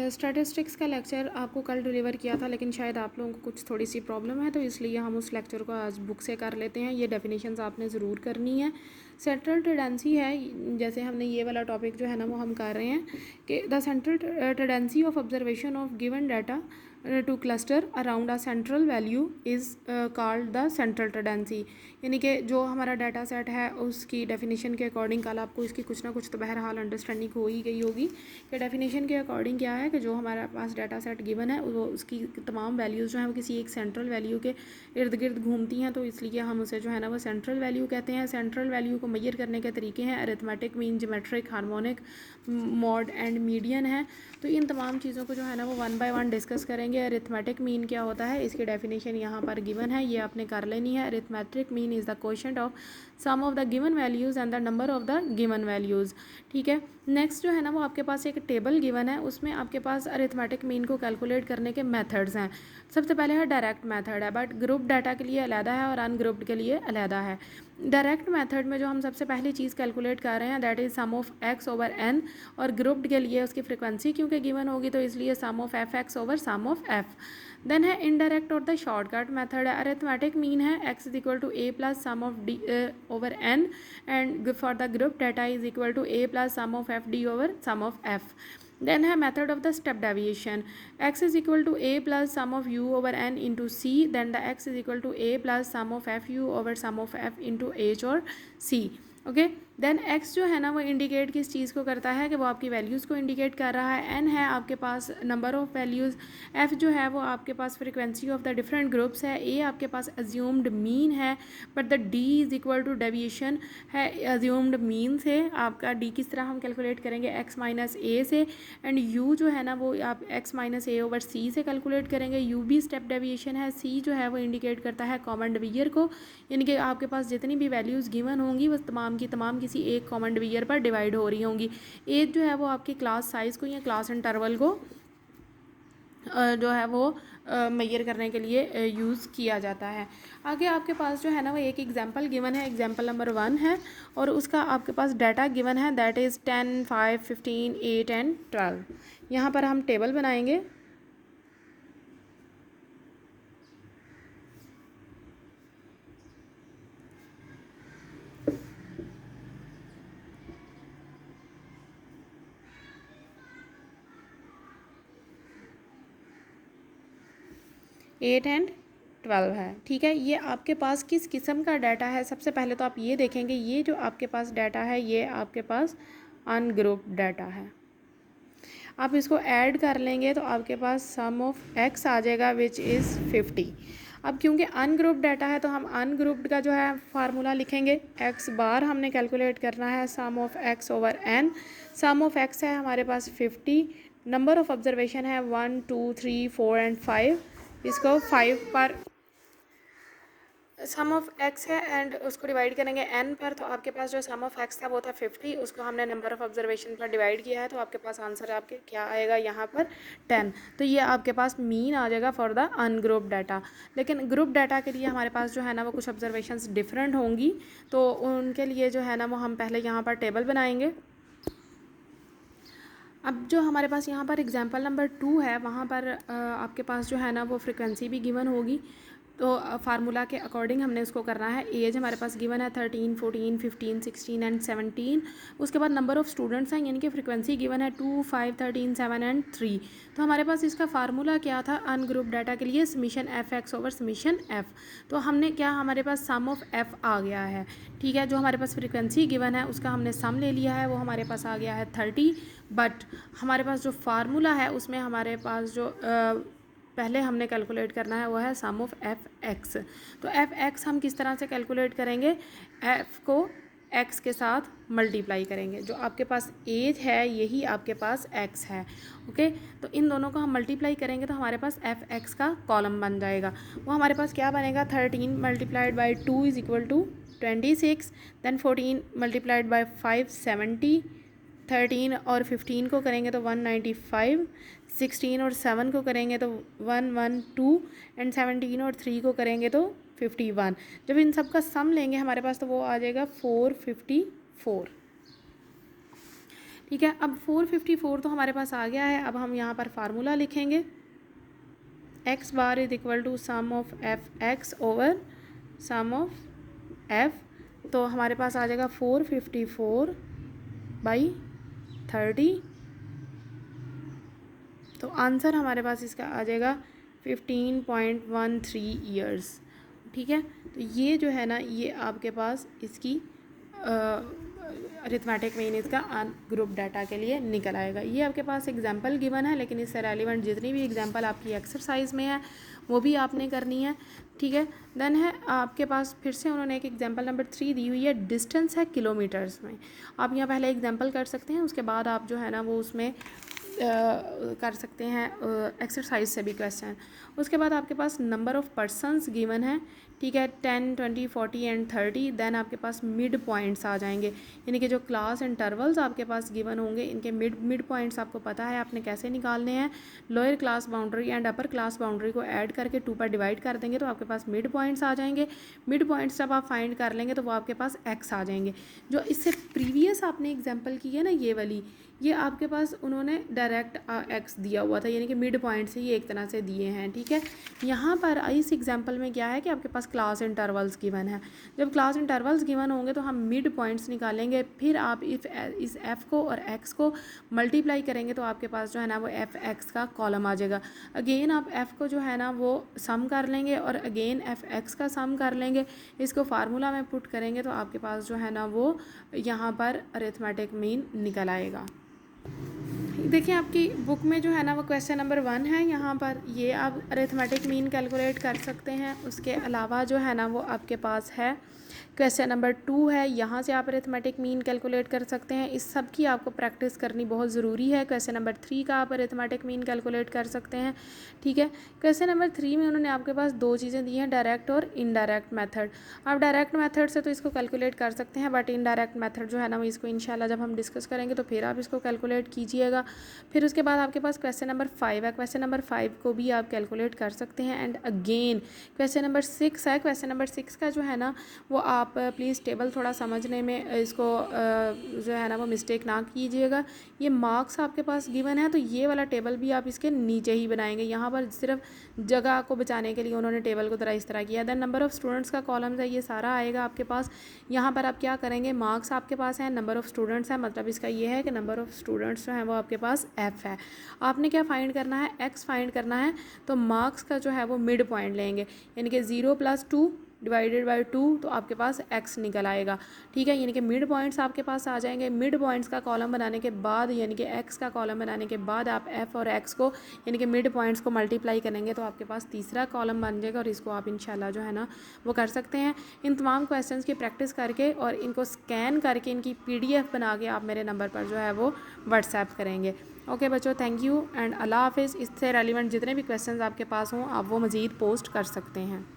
Statistics का lecture आपको कल डिलीवर किया था, लेकिन शायद आप लोगों को कुछ थोड़ी सी प्रॉब्लम है, तो इसलिए हम उस लेक्चर को आज बुक से कर लेते हैं। ये डेफिनेशंस आपने ज़रूर करनी है। सेंट्रल टेंडेंसी है, जैसे हमने ये वाला टॉपिक जो है ना वो हम कर रहे हैं कि the central tendency of observation of given data two cluster around a central value is called the central tendency. यानी कि जो हमारा डाटा सेट है उसकी डेफिनेशन के अकॉर्डिंग, कल आपको इसकी कुछ ना कुछ तो बहरहाल अंडरस्टैंडिंग हो ही गई होगी कि डेफिनेशन के अकॉर्डिंग क्या है कि जो हमारे पास डाटा सेट गिवन है वो उसकी तमाम वैल्यूज़ जो हैं वो किसी एक सेंट्रल वैल्यू के इर्द गिर्द घूमती हैं, तो इसलिए हम उसे जो है ना वो सेंट्रल वैल्यू कहते हैं। सेंट्रल वैल्यू को मेजर करने के तरीके हैं arithmetic, mean, geometric, harmonic, mod and median है। तो इन तमाम चीज़ों को जो है ना वो वन बाय वन डिस्कस करेंगे। अरिथमेटिक मीन क्या होता है, इसकी डेफिनेशन यहाँ पर गिवन है, ये आपने कर लेनी है। Arithmetic mean is the quotient of sum of the given values and the number of the given values. ठीक है, नेक्स्ट जो है ना वो आपके पास एक टेबल गिवन है, उसमें आपके पास अरिथमेटिक मीन को कैलकुलेट करने के मेथड्स हैं। सबसे पहले है डायरेक्ट मेथड है, बट ग्रुप डाटा के लिए अलहदा है और अनग्रुप्ड के लिए अलहदा है। डायरेक्ट मेथड में जो हम सबसे पहली चीज़ कैलकुलेट कर रहे हैं that is sum of x over n, और ग्रुप्ड के लिए उसकी फ्रिक्वेंसी क्योंकि गिवन होगी तो इसलिए sum of f x over sum of f. Then है इनडायरेक्ट और द शॉर्टकट मेथड है। अरिथमेटिक मीन है x is equal to a plus sum of d over n, and for the group data is equal to a plus sum of f d over sum of F. Then है method of the step deviation. X is equal to a plus sum of u over n into c. Then the x is equal to a plus sum of f u over sum of f into h or c. Okay, then x जो है ना वो indicate किस चीज़ को करता है कि वो आपकी वैल्यूज़ को इंडिकेट कर रहा है। n है आपके पास नंबर ऑफ़ वैल्यूज़, f जो है वो आपके पास frequency of the different groups है, a आपके पास अज्यूम्ड मीन है, but the d is equal to deviation है अज्यूम्ड मीन से। आपका d किस तरह हम कैलकुलेट करेंगे, x माइनस ए से, एंड u जो है ना वो आप x माइनस ए ओवर c से कैलकुलेट करेंगे। u भी स्टेप डेविएशन है, c जो है वो इंडिकेट करता है कॉमन डिवीजर को, यानी कि आपके पास जितनी भी वैल्यूज़ गिवन होंगी वो तमाम की तमाम किसी एक कॉमन डिवीजर पर डिवाइड हो रही होंगी। एज जो है वो आपकी क्लास साइज़ को या क्लास इंटरवल को जो है वो मेजर करने के लिए यूज़ किया जाता है। आगे आपके पास जो है ना वो एक एग्जांपल गिवन है, एग्जांपल नंबर 1 है, और उसका आपके पास डाटा गिवन है दैट इज़ 10, 5, 15, 8 एंड 12। यहाँ पर हम टेबल बनाएंगे। एट एंड 12 है, ठीक है। ये आपके पास किस किस्म का डाटा है, सबसे पहले तो आप ये देखेंगे, ये जो आपके पास डाटा है ये आपके पास अनग्रुप्ड डाटा है। आप इसको ऐड कर लेंगे तो आपके पास सम ऑफ एक्स आ जाएगा विच इज़ 50। अब क्योंकि अनग्रुप्ड डाटा है तो हम अनग्रुप्ड का जो है फार्मूला लिखेंगे, एक्स बार हमने कैलकुलेट करना है sum of x over n. Sum of x है हमारे पास 50, नंबर ऑफ ऑब्जर्वेशन है 1, 2, 3, 4 एंड 5। इसको 5 पर सम ऑफ एक्स है एंड उसको डिवाइड करेंगे एन पर, तो आपके पास जो सम ऑफ एक्स था वो था 50, उसको हमने नंबर ऑफ ऑब्जर्वेशन पर डिवाइड किया है, तो आपके पास आंसर आपके क्या आएगा यहाँ पर 10। तो ये आपके पास मीन आ जाएगा फॉर द अनग्रुप डाटा। लेकिन ग्रुप डाटा के लिए हमारे पास जो है ना वो कुछ ऑब्जर्वेशंस डिफरेंट होंगी, तो उनके लिए जो है ना वो हम पहले यहाँ पर टेबल बनाएंगे। अब जो हमारे पास यहाँ पर एग्जांपल नंबर 2 है, वहाँ पर आपके पास जो है ना वो फ्रिक्वेंसी भी गिवन होगी, तो फार्मूला के अकॉर्डिंग हमने उसको करना है। एज हमारे पास गिवन है 13, 14, 15, 16 एंड 17। उसके बाद नंबर ऑफ़ स्टूडेंट्स हैं, यानी कि फ्रिक्वेंसी गिवन है 2, 5, 13, 7 एंड 3। तो हमारे पास इसका फार्मूला क्या था अनग्रुप डाटा के लिए, summation F x over summation F. तो हमने क्या, हमारे पास सम ऑफ एफ आ गया है, ठीक है। जो हमारे पास फ्रिक्वेंसी गिवन है उसका हमने सम ले लिया है, वो हमारे पास आ गया है 30, बट हमारे पास जो फार्मूला है उसमें हमारे पास जो पहले हमने कैलकुलेट करना है वो है सम ऑफ एफ एक्स। तो एफ एक्स हम किस तरह से कैलकुलेट करेंगे, एफ को एक्स के साथ मल्टीप्लाई करेंगे। जो आपके पास एज है यही आपके पास एक्स है, ओके। तो इन दोनों को हम मल्टीप्लाई करेंगे तो हमारे पास एफ एक्स का कॉलम बन जाएगा। वो हमारे पास क्या बनेगा, 13 multiplied by 2 is equal to 26, then 14 multiplied by 5 70, 13 और 15 को करेंगे तो 195, 16 और 7 को करेंगे तो 112, एंड 17 और 3 को करेंगे तो 51। जब इन सब का सम लेंगे हमारे पास तो वो आ जाएगा 454। ठीक है, अब 454 तो हमारे पास आ गया है। अब हम यहाँ पर फार्मूला लिखेंगे, x bar is equal to sum of f x over sum of f. तो हमारे पास आ जाएगा 454/30। तो आंसर हमारे पास इसका आ जाएगा 15.13 ईयर्स। ठीक है, तो ये जो है ना, ये आपके पास इसकी अरिथमेटिक मीन इसका ग्रुप डाटा के लिए निकल आएगा। ये आपके पास एग्जांपल गिवन है, लेकिन इससे रेलिवेंट जितनी भी एग्जांपल आपकी एक्सरसाइज में है वो भी आपने करनी है। ठीक है, देन है आपके पास फिर से उन्होंने एक एग्जांपल नंबर 3 दी हुई है, डिस्टेंस है किलोमीटर्स में। आप यहाँ पहले एग्जांपल कर सकते हैं, उसके बाद आप जो है ना वो उसमें कर सकते हैं एक्सरसाइज से भी क्वेश्चन। उसके बाद आपके पास नंबर ऑफ़ पर्सनस गिवन है। ठीक है, 10, 20, 40 एंड 30। देन आपके पास मिड पॉइंट्स आ जाएंगे, यानी कि जो क्लास इंटरवल्स आपके पास गिवन होंगे इनके मिड पॉइंट्स आपको पता है आपने कैसे निकालने हैं। Lower class boundary and upper class boundary को ऐड करके 2 पर डिवाइड कर देंगे तो आपके पास मिड पॉइंट्स आ जाएंगे। मिड पॉइंट्स जब आप फाइंड कर लेंगे तो वो आपके पास एक्स आ जाएंगे। जो इससे प्रीवियस आपने एग्जाम्पल की है ना ये वाली, ये आपके पास उन्होंने डायरेक्ट एक्स दिया हुआ था, यानी कि मिड पॉइंट से ये एक तरह से दिए हैं। ठीक है, यहाँ पर इस एग्जांपल में क्या है कि आपके पास क्लास इंटरवल्स गिवन है। जब क्लास इंटरवल्स गिवन होंगे तो हम मिड पॉइंट्स निकालेंगे, फिर आप इस एफ़ को और एक्स को मल्टीप्लाई करेंगे तो आपके पास जो है ना वो एफ एक्स का कॉलम आ जाएगा। अगेन आप एफ़ को जो है ना वो सम कर लेंगे और अगेन एफ एक्स का सम कर लेंगे, इसको फार्मूला में पुट करेंगे तो आपके पास जो है ना वो यहाँ पर अरिथमेटिक मीन निकल आएगा। देखिए आपकी बुक में जो है ना वो क्वेश्चन नंबर 1 है, यहाँ पर ये आप अरिथमेटिक मीन कैलकुलेट कर सकते हैं। उसके अलावा जो है ना वो आपके पास है क्वेश्चन नंबर 2 है, यहाँ से आप अरिथमेटिक मीन कैलकुलेट कर सकते हैं। इस सब की आपको प्रैक्टिस करनी बहुत ज़रूरी है। क्वेश्चन नंबर 3 का आप अरिथमेटिक मीन कैलकुलेट कर सकते हैं। ठीक है, क्वेश्चन नंबर 3 में उन्होंने आपके पास 2 चीज़ें दी हैं, डायरेक्ट और इनडायरेक्ट मेथड। आप डायरेक्ट मेथड से तो इसको कैलकुलेट कर सकते हैं, बट इनडायरेक्ट मेथड जो है ना वो इसको इंशाल्लाह जब हम डिस्कस करेंगे तो फिर आप इसको कैलकुलेट कीजिएगा। फिर उसके बाद आपके पास क्वेश्चन नंबर 5 है, क्वेश्चन नंबर 5 को भी आप कैलकुलेट कर सकते हैं। एंड अगेन क्वेश्चन नंबर 6 है, क्वेश्चन नंबर 6 का जो है ना वो आप प्लीज़ टेबल थोड़ा समझने में इसको जो है ना वो मिस्टेक ना कीजिएगा। ये मार्क्स आपके पास गिवन है तो ये वाला टेबल भी आप इसके नीचे ही बनाएंगे। यहाँ पर सिर्फ जगह को बचाने के लिए उन्होंने टेबल को इस तरह किया। देन नंबर ऑफ़ स्टूडेंट्स का कॉलम्स है, ये सारा आएगा आपके पास। यहाँ पर आप क्या करेंगे, मार्क्स आपके पास है, नंबर ऑफ़ स्टूडेंट्स है, मतलब इसका ये है कि नंबर ऑफ़ स्टूडेंट्स जो हैं वो आपके पास एफ है। आपने क्या फाइंड करना है, एक्स फाइंड करना है। तो मार्क्स का जो है वो मिड पॉइंट लेंगे, यानी कि 0 + 2 डिवाइडेड बाई 2 तो आपके पास x निकल आएगा। ठीक है, यानी कि मिड पॉइंट्स आपके पास आ जाएंगे। मिड पॉइंट्स का कॉलम बनाने के बाद, यानी कि x का कॉलम बनाने के बाद आप f और x को यानी कि मिड पॉइंट्स को मल्टीप्लाई करेंगे तो आपके पास तीसरा कॉलम बन जाएगा और इसको आप इंशाल्लाह जो है ना वो कर सकते हैं। इन तमाम क्वेश्चंस की प्रैक्टिस करके और इनको स्कैन करके इनकी PDF बना के आप मेरे नंबर पर जो है वो व्हाट्सएप करेंगे। ओके बच्चों, थैंक यू एंड अल्लाह हाफिज़। इससे रेलिवेंट जितने भी क्वेश्चंस आपके पास हों आप वो मज़ीद पोस्ट कर सकते हैं।